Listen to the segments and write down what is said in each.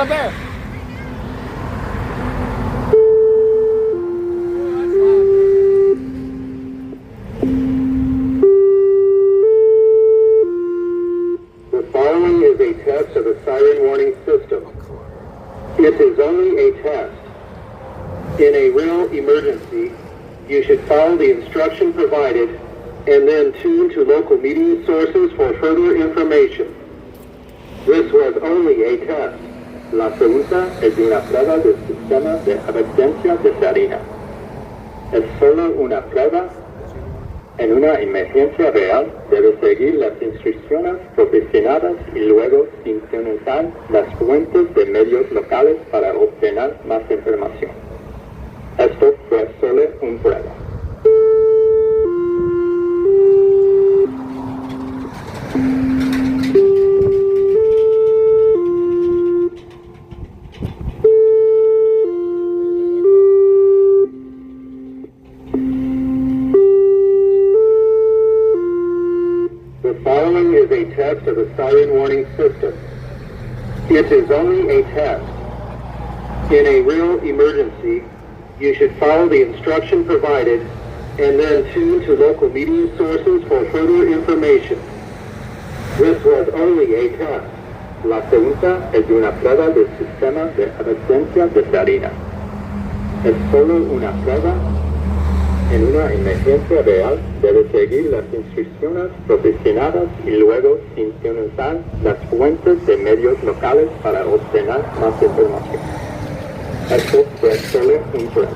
up there. The following is a test of the siren warning system. It is only a test. In a real emergency, you should follow the instruction provided and then tune to local media sources for further information. This was only a test. La pregunta es una prueba del sistema de emergencia de Siren. Es solo una prueba. En una emergencia real, debe seguir las instrucciones proporcionadas y luego sintonizar las fuentes de medios locales para obtener más información. Esto fue solo un prueba. The following is a test of the siren warning system. It is only a test. In a real emergency, you should follow the instruction provided and then tune to local media sources for further information. This was only a test. La pregunta es una prueba del sistema de emergencia de Siren. Es solo una prueba. En una emergencia real, debe seguir las instrucciones proporcionadas y luego sintonizar las fuentes de medios locales para obtener más información. Esto fue solo un prueba.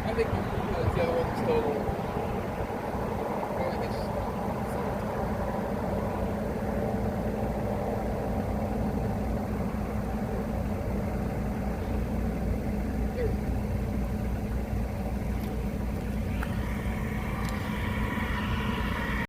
I think the other one's still